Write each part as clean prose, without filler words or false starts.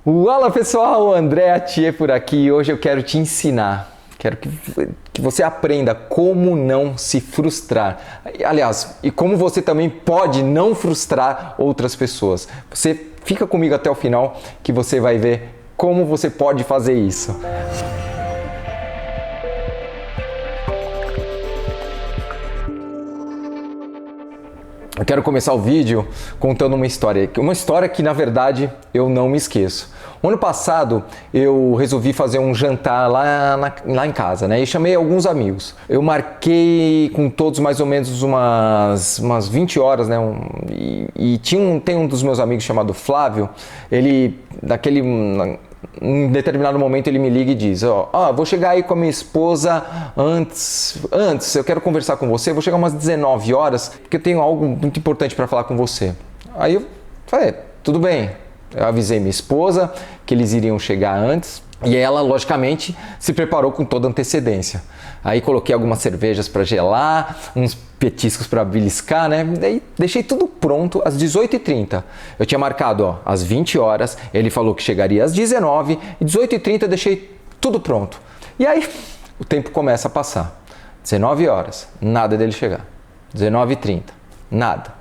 Olá pessoal, André Atier por aqui e hoje eu quero te ensinar, quero que você aprenda como não se frustrar. Aliás, e como você também pode não frustrar outras pessoas. Você fica comigo até o final que você vai ver como você pode fazer isso. Eu quero começar o vídeo contando uma história que na verdade eu não me esqueço. O ano passado eu resolvi fazer um jantar lá em casa, né? E chamei alguns amigos. Eu marquei com todos mais ou menos umas 20 horas, né? Tem um dos meus amigos chamado Flávio, em determinado momento ele me liga e diz, vou chegar aí com a minha esposa antes, eu quero conversar com você, vou chegar umas 19 horas, porque eu tenho algo muito importante para falar com você. Aí eu falei, tudo bem. Eu avisei minha esposa que eles iriam chegar antes e ela, logicamente, se preparou com toda antecedência. Aí coloquei algumas cervejas para gelar, uns petiscos para beliscar, né? Daí deixei tudo pronto às 18h30. Eu tinha marcado às 20 horas, ele falou que chegaria às 19h e 18h30 eu deixei tudo pronto. E aí o tempo começa a passar. 19 horas, nada dele chegar. 19h30, nada.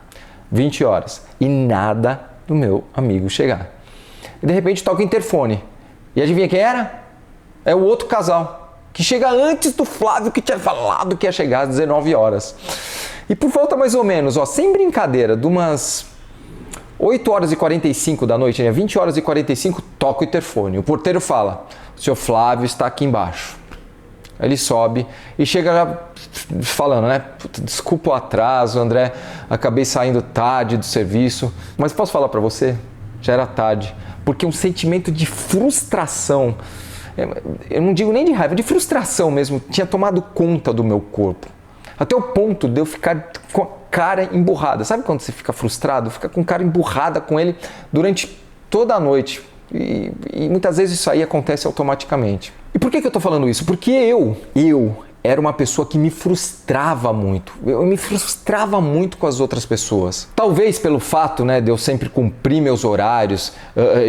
20 horas e nada do meu amigo chegar. E de repente toca o interfone. E adivinha quem era? É o outro casal, que chega antes do Flávio, que tinha falado que ia chegar às 19 horas. E por volta mais ou menos, sem brincadeira, de umas 8h45 da noite, né? 20h45, toca o interfone. O porteiro fala, o senhor Flávio está aqui embaixo. Ele sobe e chega falando, né? Desculpa o atraso, André, acabei saindo tarde do serviço. Mas posso falar para você? Já era tarde. Porque um sentimento de frustração, eu não digo nem de raiva, de frustração mesmo, tinha tomado conta do meu corpo. Até o ponto de eu ficar com a cara emburrada. Sabe quando você fica frustrado? Fica com a cara emburrada com ele durante toda a noite. E muitas vezes isso aí acontece automaticamente. E por que eu estou falando isso? Porque eu era uma pessoa que me frustrava muito. Eu me frustrava muito com as outras pessoas. Talvez pelo fato, né, de eu sempre cumprir meus horários,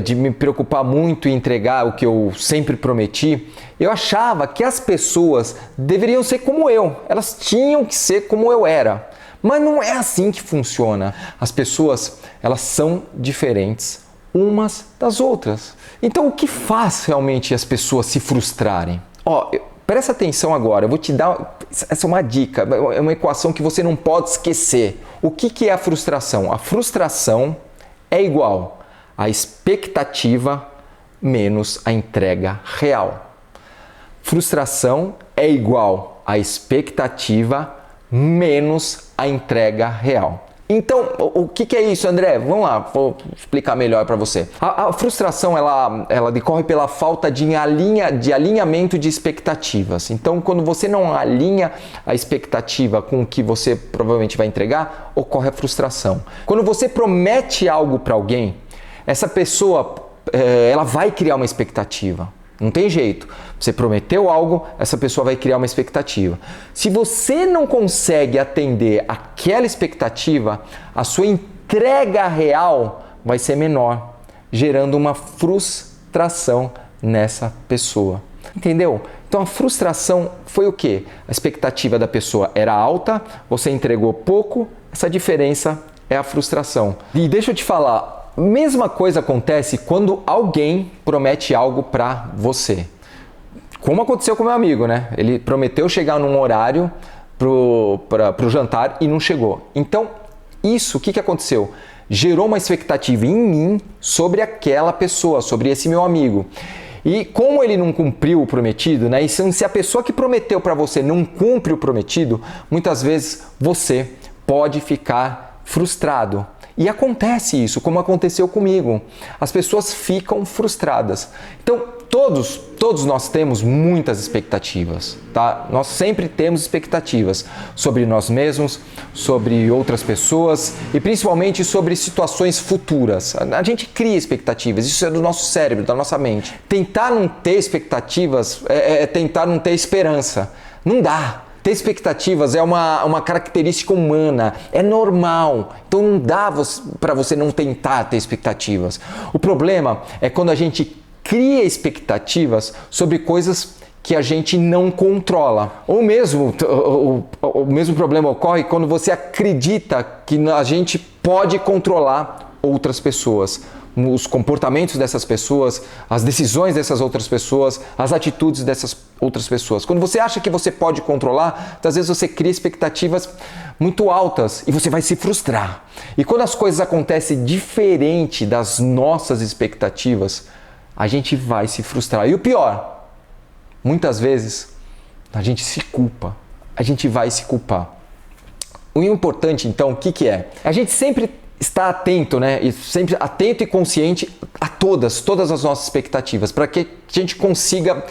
de me preocupar muito em entregar o que eu sempre prometi, eu achava que as pessoas deveriam ser como eu. Elas tinham que ser como eu era. Mas não é assim que funciona. As pessoas, elas são diferentes umas das outras. Então o que faz realmente as pessoas se frustrarem? Presta atenção agora, eu vou te dar, essa é uma dica, é uma equação que você não pode esquecer. O que é a frustração? A frustração é igual a expectativa menos a entrega real. Frustração é igual a expectativa menos a entrega real. Então, o que é isso, André? Vamos lá, vou explicar melhor para você. A frustração, ela decorre pela falta de alinhamento de expectativas. Então, quando você não alinha a expectativa com o que você provavelmente vai entregar, ocorre a frustração. Quando você promete algo para alguém, essa pessoa ela vai criar uma expectativa. Não tem jeito. Você prometeu algo, essa pessoa vai criar uma expectativa. Se você não consegue atender aquela expectativa, a sua entrega real vai ser menor, gerando uma frustração nessa pessoa. Entendeu? Então a frustração foi o quê? A expectativa da pessoa era alta, você entregou pouco, essa diferença é a frustração. E deixa eu te falar, mesma coisa acontece quando alguém promete algo para você. Como aconteceu com meu amigo, né? Ele prometeu chegar num horário pro jantar e não chegou. Então, o que aconteceu? Gerou uma expectativa em mim sobre aquela pessoa, sobre esse meu amigo. E como ele não cumpriu o prometido, né? E se a pessoa que prometeu para você não cumpre o prometido, muitas vezes você pode ficar frustrado. E acontece isso, como aconteceu comigo. As pessoas ficam frustradas. Então, todos nós temos muitas expectativas, tá? Nós sempre temos expectativas sobre nós mesmos, sobre outras pessoas e principalmente sobre situações futuras. A gente cria expectativas, isso é do nosso cérebro, da nossa mente. Tentar não ter expectativas é tentar não ter esperança. Não dá. Ter expectativas é uma característica humana, é normal. Então não dá para você não tentar ter expectativas. O problema é quando a gente cria expectativas sobre coisas que a gente não controla. Ou mesmo, o mesmo problema ocorre quando você acredita que a gente pode controlar outras pessoas. Os comportamentos dessas pessoas, as decisões dessas outras pessoas, as atitudes dessas outras pessoas. Quando você acha que você pode controlar, às vezes você cria expectativas muito altas e você vai se frustrar. E quando as coisas acontecem diferente das nossas expectativas, a gente vai se frustrar. E o pior, muitas vezes a gente se culpa, a gente vai se culpar. O importante então, o que é? A gente sempre está atento, né? E sempre atento e consciente a todas as nossas expectativas, para que a gente consiga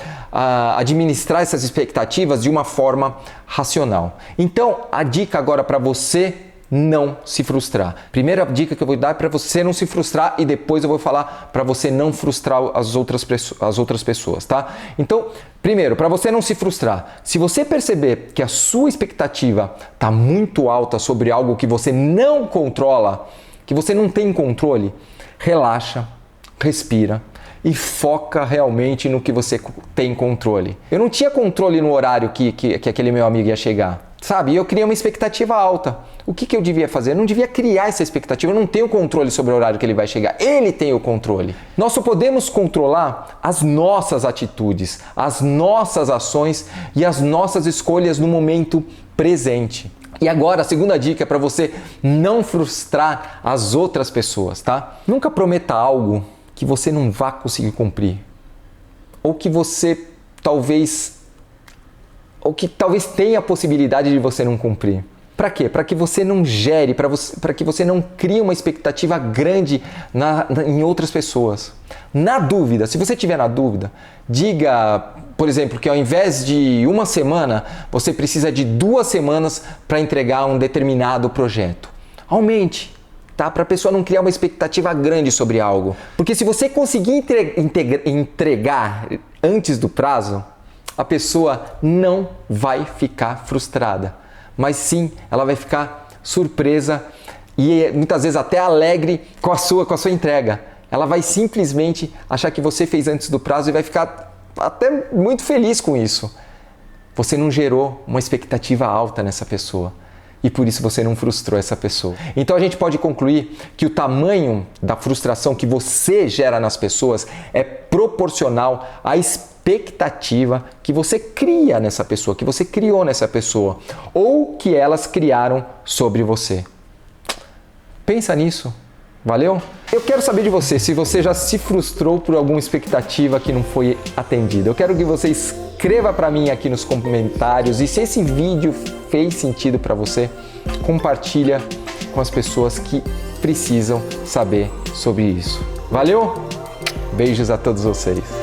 administrar essas expectativas de uma forma racional. Então, a dica agora para você não se frustrar. Primeira dica que eu vou dar é para você não se frustrar e depois eu vou falar para você não frustrar as outras pessoas, tá? Então, primeiro, para você não se frustrar, se você perceber que a sua expectativa está muito alta sobre algo que você não controla, que você não tem controle, relaxa, respira e foca realmente no que você tem controle. Eu não tinha controle no horário que aquele meu amigo ia chegar. Sabe, eu criei uma expectativa alta. O que eu devia fazer? Eu não devia criar essa expectativa, eu não tenho controle sobre o horário que ele vai chegar. Ele tem o controle. Nós só podemos controlar as nossas atitudes, as nossas ações e as nossas escolhas no momento presente. E agora, a segunda dica é para você não frustrar as outras pessoas, tá? Nunca prometa algo que você não vá conseguir cumprir. Ou que talvez tenha a possibilidade de você não cumprir. Para quê? Para que você não gere, para que você não crie uma expectativa grande em outras pessoas. Na dúvida, se você estiver na dúvida, diga, por exemplo, que ao invés de uma semana, você precisa de 2 semanas para entregar um determinado projeto. Aumente, tá? Para a pessoa não criar uma expectativa grande sobre algo. Porque se você conseguir entregar antes do prazo, a pessoa não vai ficar frustrada, mas sim, ela vai ficar surpresa e muitas vezes até alegre com a sua entrega. Ela vai simplesmente achar que você fez antes do prazo e vai ficar até muito feliz com isso. Você não gerou uma expectativa alta nessa pessoa e por isso você não frustrou essa pessoa. Então a gente pode concluir que o tamanho da frustração que você gera nas pessoas é proporcional à expectativa que você cria nessa pessoa, que você criou nessa pessoa, ou que elas criaram sobre você. Pensa nisso. Valeu? Eu quero saber de você, se você já se frustrou por alguma expectativa que não foi atendida. Eu quero que você escreva para mim aqui nos comentários e se esse vídeo fez sentido para você, compartilha com as pessoas que precisam saber sobre isso. Valeu? Beijos a todos vocês.